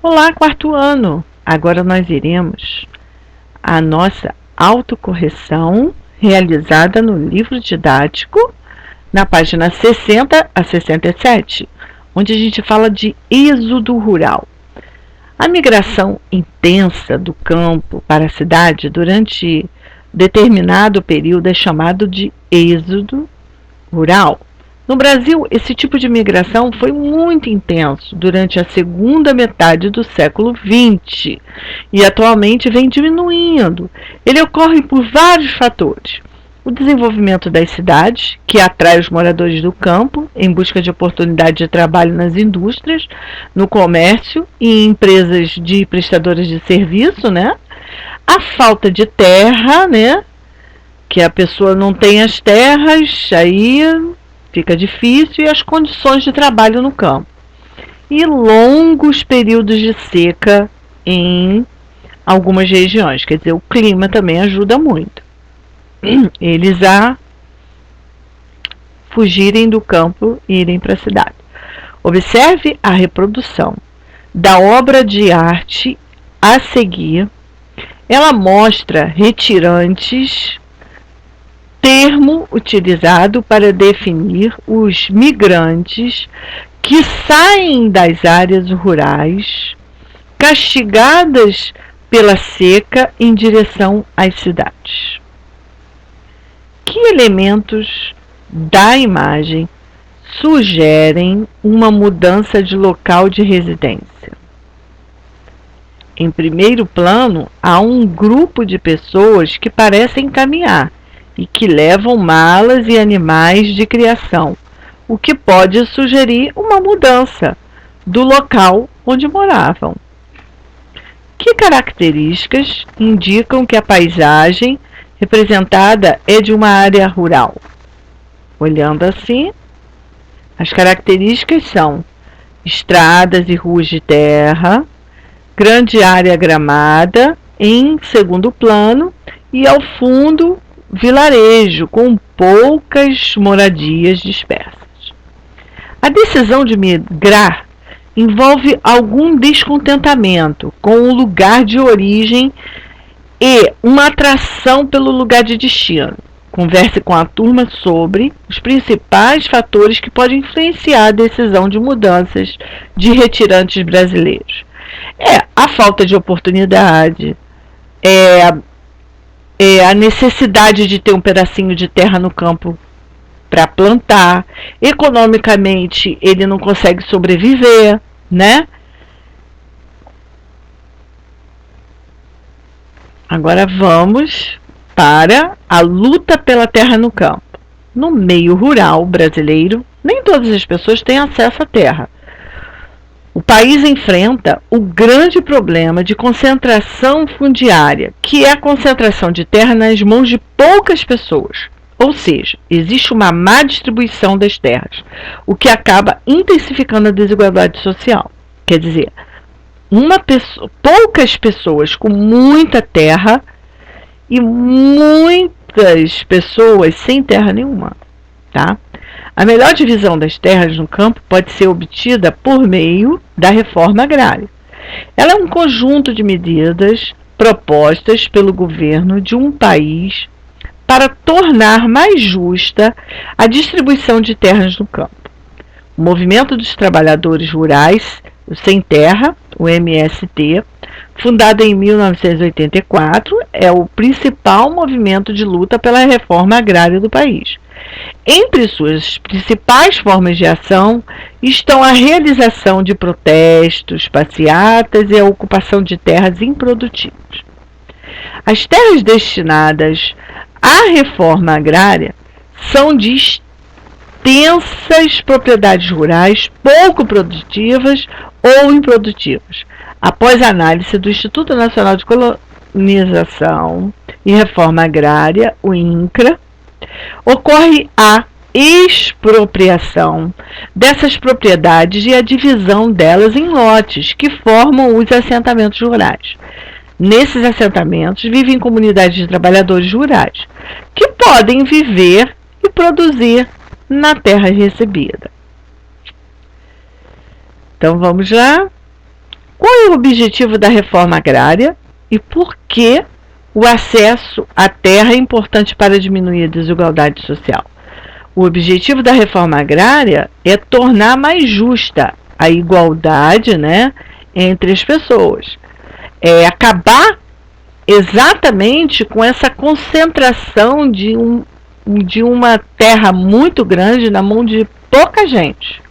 Olá, quarto ano! Agora nós iremos à nossa autocorreção realizada no livro didático, na página 60 a 67, onde a gente fala de êxodo rural. A migração intensa do campo para a cidade durante determinado período é chamado de êxodo rural. No Brasil, esse tipo de migração foi muito intenso durante a segunda metade do século XX e atualmente vem diminuindo. Ele ocorre por vários fatores. O desenvolvimento das cidades, que atrai os moradores do campo em busca de oportunidade de trabalho nas indústrias, no comércio e em empresas de prestadoras de serviço, né? A falta de terra, né? Que a pessoa não tem as terras, aí fica difícil, e as condições de trabalho no campo. E longos períodos de seca em algumas regiões, quer dizer, o clima também ajuda muito. Eles a fugirem do campo e irem para a cidade. Observe a reprodução da obra de arte a seguir. Ela mostra retirantes, termo utilizado para definir os migrantes que saem das áreas rurais, castigadas pela seca em direção às cidades. Que elementos da imagem sugerem uma mudança de local de residência? Em primeiro plano, há um grupo de pessoas que parecem caminhar e que levam malas e animais de criação, o que pode sugerir uma mudança do local onde moravam. Que características indicam que a paisagem representada é de uma área rural? Olhando assim, as características são estradas e ruas de terra, grande área gramada em segundo plano e ao fundo vilarejo com poucas moradias dispersas. A decisão de migrar envolve algum descontentamento com o lugar de origem e uma atração pelo lugar de destino. Converse com a turma sobre os principais fatores que podem influenciar a decisão de mudanças de retirantes brasileiros. A falta de oportunidade, a necessidade de ter um pedacinho de terra no campo para plantar, economicamente ele não consegue sobreviver, né? Agora vamos para a luta pela terra no campo. No meio rural brasileiro, nem todas as pessoas têm acesso à terra. O país enfrenta o grande problema de concentração fundiária, que é a concentração de terra nas mãos de poucas pessoas. Ou seja, existe uma má distribuição das terras, o que acaba intensificando a desigualdade social. Quer dizer, poucas pessoas com muita terra e muitas pessoas sem terra nenhuma, tá? A melhor divisão das terras no campo pode ser obtida por meio da reforma agrária. Ela é um conjunto de medidas propostas pelo governo de um país para tornar mais justa a distribuição de terras no campo. O Movimento dos Trabalhadores Rurais Sem Terra, o MST, fundado em 1984, é o principal movimento de luta pela reforma agrária do país. Entre suas principais formas de ação estão a realização de protestos, passeatas e a ocupação de terras improdutivas. As terras destinadas à reforma agrária são de extensas propriedades rurais pouco produtivas ou improdutivas. Após a análise do Instituto Nacional de Colonização e Reforma Agrária, o INCRA, ocorre a expropriação dessas propriedades e a divisão delas em lotes que formam os assentamentos rurais. Nesses assentamentos vivem comunidades de trabalhadores rurais que podem viver e produzir na terra recebida. Então vamos lá. Qual é o objetivo da reforma agrária e por que o acesso à terra é importante para diminuir a desigualdade social? O objetivo da reforma agrária é tornar mais justa a igualdade, né, entre as pessoas. É acabar exatamente com essa concentração de uma terra muito grande na mão de pouca gente.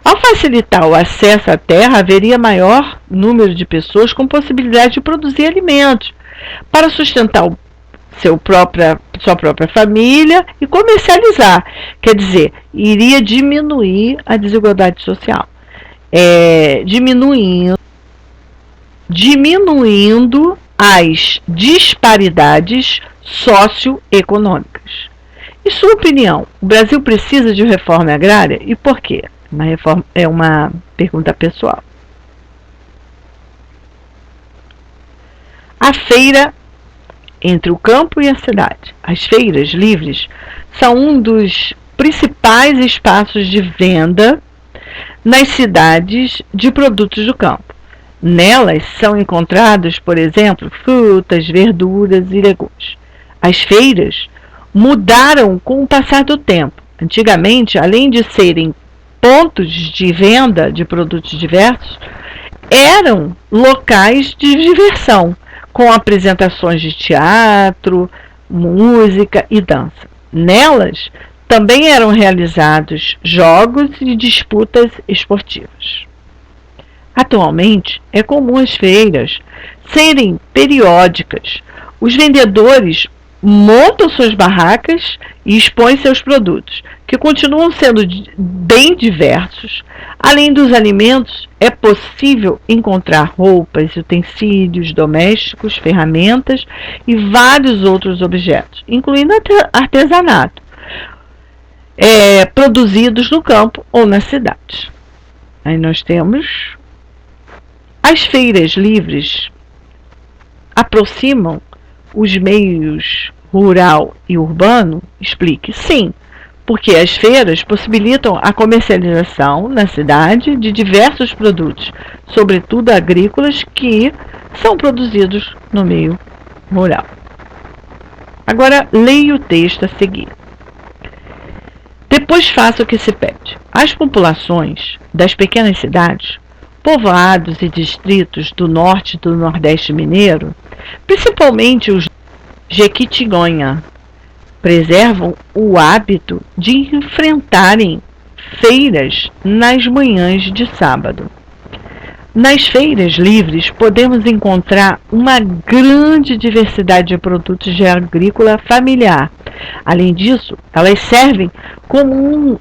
Ao facilitar o acesso à terra, haveria maior número de pessoas com possibilidade de produzir alimentos para sustentar sua própria família e comercializar. Quer dizer, iria diminuir a desigualdade social, diminuindo as disparidades socioeconômicas. Em sua opinião, o Brasil precisa de reforma agrária e por quê? É uma pergunta pessoal. A feira entre o campo e a cidade. As feiras livres são um dos principais espaços de venda nas cidades de produtos do campo. Nelas são encontrados, por exemplo, frutas, verduras e legumes. As feiras mudaram com o passar do tempo. Antigamente, além de serem pontos de venda de produtos diversos, eram locais de diversão, com apresentações de teatro, música e dança. Nelas também eram realizados jogos e disputas esportivas. Atualmente, é comum as feiras serem periódicas. Os vendedores montam suas barracas e expõem seus produtos, que continuam sendo bem diversos. Além dos alimentos, é possível encontrar roupas, utensílios domésticos, ferramentas e vários outros objetos, incluindo artesanato, produzidos no campo ou nas cidades. Aí nós temos as feiras livres aproximam os meios rural e urbano? Explique. Sim, porque as feiras possibilitam a comercialização na cidade de diversos produtos, sobretudo agrícolas, que são produzidos no meio rural. Agora, leia o texto a seguir. Depois faça o que se pede. As populações das pequenas cidades, povoados e distritos do norte e do nordeste mineiro, principalmente os Jequitinhonha, preservam o hábito de enfrentarem feiras nas manhãs de sábado. Nas feiras livres podemos encontrar uma grande diversidade de produtos de agrícola familiar. Além disso, elas servem como um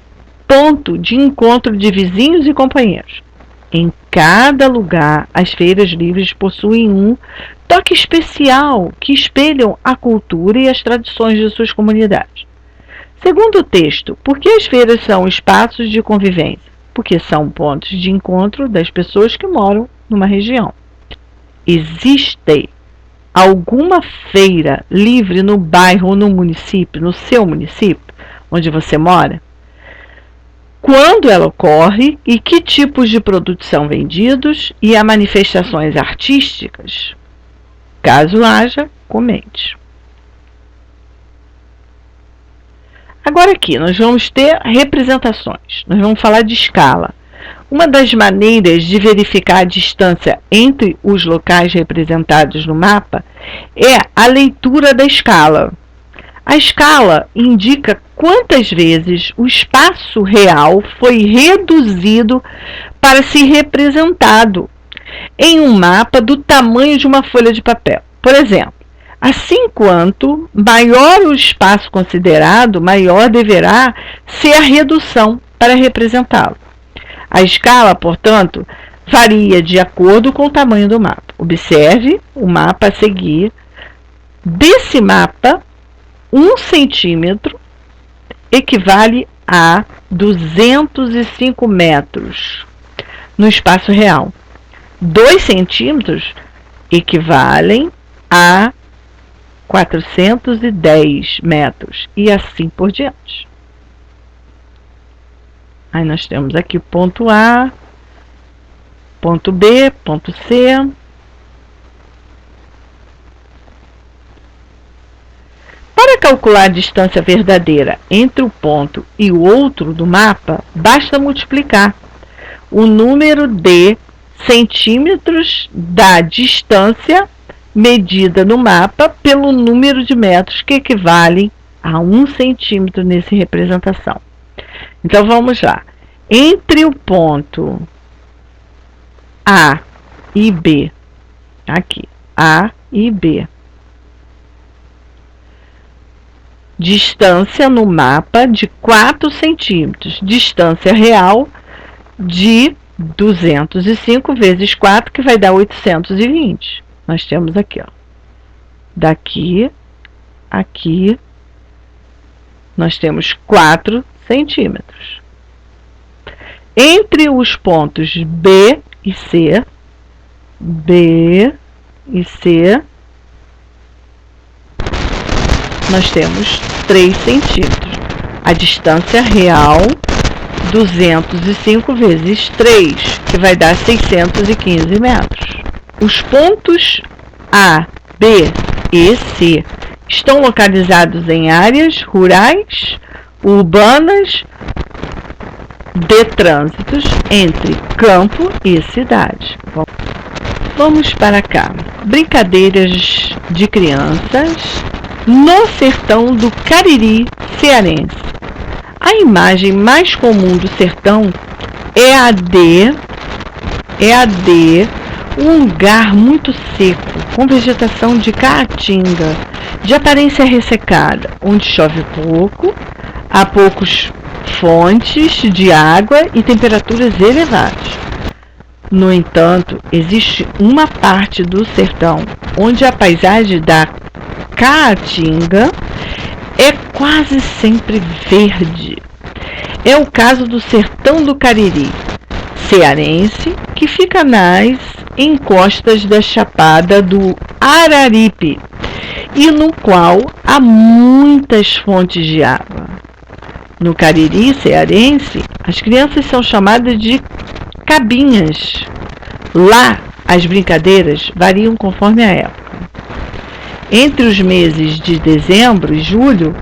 ponto de encontro de vizinhos e companheiros. Em cada lugar, as feiras livres possuem um toque especial que espelham a cultura e as tradições de suas comunidades. Segundo o texto, por que as feiras são espaços de convivência? Porque são pontos de encontro das pessoas que moram numa região. Existe alguma feira livre no bairro ou no município, no seu município, onde você mora? Quando ela ocorre e que tipos de produtos são vendidos e há manifestações artísticas? Caso haja, comente. Agora aqui nós vamos ter representações, nós vamos falar de escala. Uma das maneiras de verificar a distância entre os locais representados no mapa é a leitura da escala. A escala indica quantas vezes o espaço real foi reduzido para ser representado em um mapa do tamanho de uma folha de papel. Por exemplo, assim quanto maior o espaço considerado, maior deverá ser a redução para representá-lo. A escala, portanto, varia de acordo com o tamanho do mapa. Observe o mapa a seguir. Desse mapa, 1 centímetro equivale a 205 metros no espaço real. 2 centímetros equivalem a 410 metros e assim por diante. Aí nós temos aqui o ponto A, ponto B, ponto C. Para calcular a distância verdadeira entre o ponto e o outro do mapa, basta multiplicar o número de centímetros da distância medida no mapa pelo número de metros, que equivale a 1 centímetro nessa representação. Então vamos lá. Entre o ponto A e B, aqui, A e B, distância no mapa de 4 centímetros, distância real de 205 vezes 4, que vai dar 820. Nós temos aqui, ó, daqui, aqui, nós temos 4 centímetros. Entre os pontos B e C, nós temos 3 centímetros. A distância real, 205 vezes 3, que vai dar 615 metros. Os pontos A, B e C estão localizados em áreas rurais, urbanas, de trânsitos entre campo e cidade. Vamos para cá. Brincadeiras de crianças no sertão do Cariri cearense. A imagem mais comum do sertão é a de um lugar muito seco, com vegetação de caatinga, de aparência ressecada, onde chove pouco, há poucos fontes de água e temperaturas elevadas. No entanto, existe uma parte do sertão onde a paisagem da caatinga é quase sempre verde. É o caso do sertão do Cariri cearense, que fica nas encostas da Chapada do Araripe e no qual há muitas fontes de água. No Cariri cearense, as crianças são chamadas de cabinhas. Lá, as brincadeiras variam conforme a época. Entre os meses de dezembro e julho,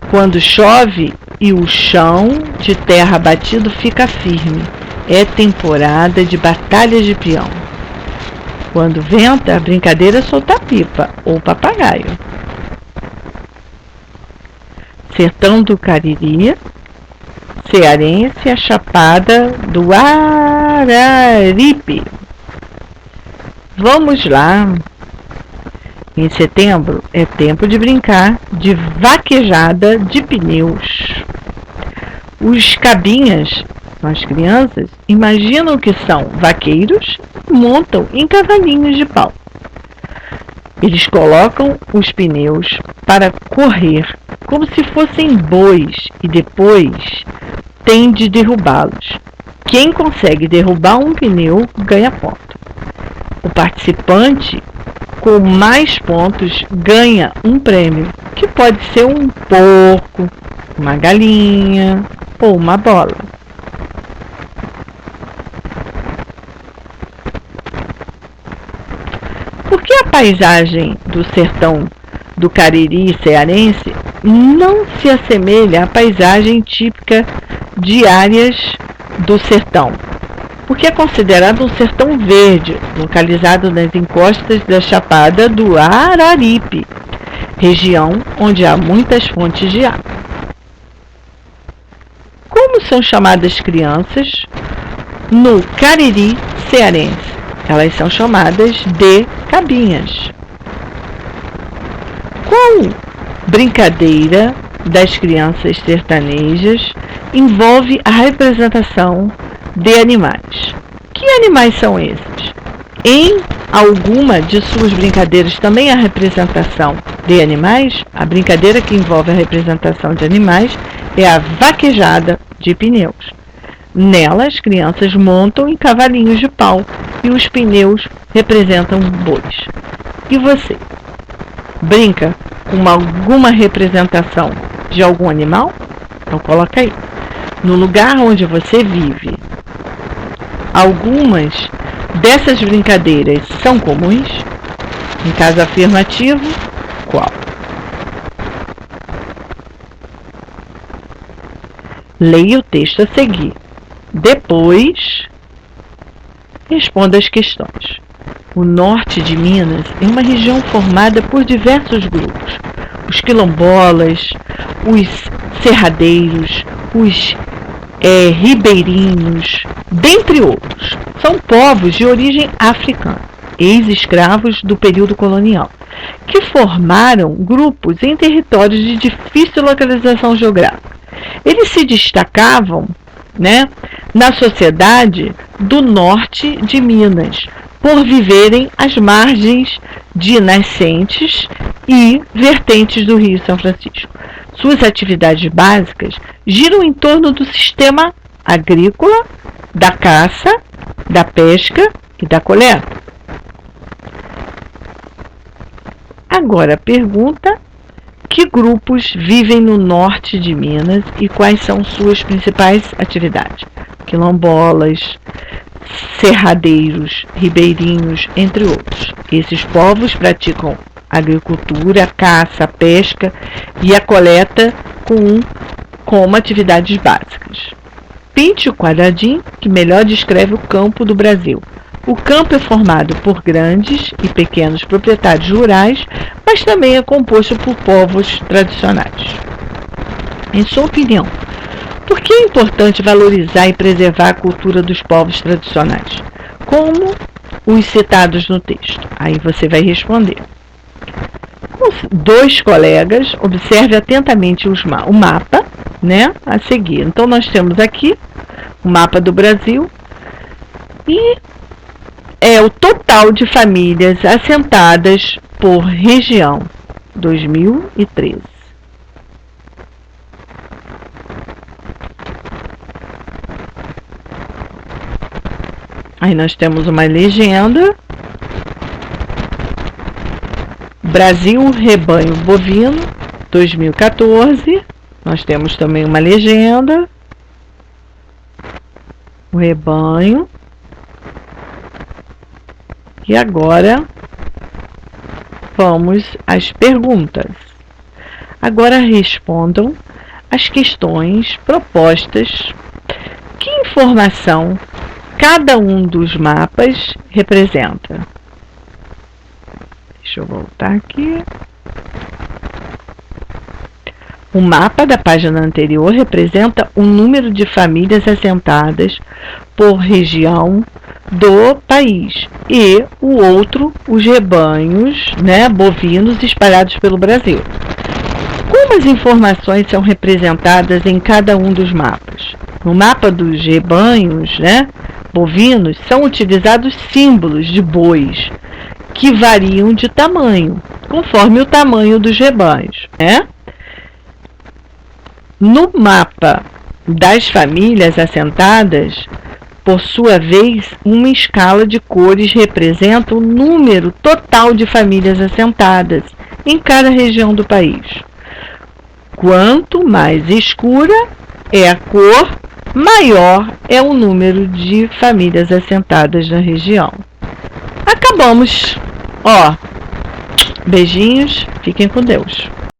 quando chove e o chão de terra batido fica firme, é temporada de batalhas de peão. Quando venta, a brincadeira é soltar pipa ou papagaio. Sertão do Cariri cearense, a Chapada do Araripe. Vamos lá. Em setembro é tempo de brincar de vaquejada de pneus. Os cabinhas, as crianças, imaginam que são vaqueiros e montam em cavalinhos de pau. Eles colocam os pneus para correr como se fossem bois e depois tem de derrubá-los. Quem consegue derrubar um pneu ganha ponto. O participante com mais pontos ganha um prêmio, que pode ser um porco, uma galinha ou uma bola. Por que a paisagem do sertão do Cariri cearense não se assemelha à paisagem típica de áreas do sertão? Porque é considerado um sertão verde, localizado nas encostas da Chapada do Araripe, região onde há muitas fontes de água. Como são chamadas crianças no Cariri cearense? Elas são chamadas de cabinhas. Qual brincadeira das crianças sertanejas envolve a representação de animais? Que animais são esses? Em alguma de suas brincadeiras também há representação de animais? A brincadeira que envolve a representação de animais é a vaquejada de pneus. Nela, as crianças montam em cavalinhos de pau e os pneus representam bois. E você? Brinca com alguma representação de algum animal? Então coloca aí. No lugar onde você vive, algumas dessas brincadeiras são comuns? Em caso afirmativo, qual? Leia o texto a seguir. Depois, responda as questões. O norte de Minas é uma região formada por diversos grupos. Os quilombolas, os cerradeiros, os ribeirinhos, dentre outros. São povos de origem africana, ex-escravos do período colonial, que formaram grupos em territórios de difícil localização geográfica. Eles se destacavam, na sociedade do norte de Minas, por viverem às margens de nascentes e vertentes do Rio São Francisco. Suas atividades básicas giram em torno do sistema agrícola, da caça, da pesca e da coleta. Agora, pergunta: que grupos vivem no norte de Minas e quais são suas principais atividades? Quilombolas, cerradeiros, ribeirinhos, entre outros. Esses povos praticam agricultura, caça, pesca e a coleta como atividades básicas. Pinte o quadradinho que melhor descreve o campo do Brasil. O campo é formado por grandes e pequenos proprietários rurais, mas também é composto por povos tradicionais. Em sua opinião, por que é importante valorizar e preservar a cultura dos povos tradicionais, como os citados no texto? Aí você vai responder. Com 2 colegas, observe atentamente o mapa, a seguir. Então, nós temos aqui o mapa do Brasil e é o total de famílias assentadas por região, 2013. Aí nós temos uma legenda. Brasil, rebanho bovino, 2014. Nós temos também uma legenda. O rebanho. E agora vamos às perguntas. Agora respondam as questões propostas. Que informação cada um dos mapas representa? Deixa eu voltar aqui. O mapa da página anterior representa o número de famílias assentadas por região do país e o outro, os rebanhos, bovinos espalhados pelo Brasil. Como as informações são representadas em cada um dos mapas? No mapa dos rebanhos, bovinos, são utilizados símbolos de bois que variam de tamanho, conforme o tamanho dos rebanhos, No mapa das famílias assentadas, por sua vez, uma escala de cores representa o número total de famílias assentadas em cada região do país. Quanto mais escura é a cor, maior é o número de famílias assentadas na região. Acabamos. Beijinhos, fiquem com Deus.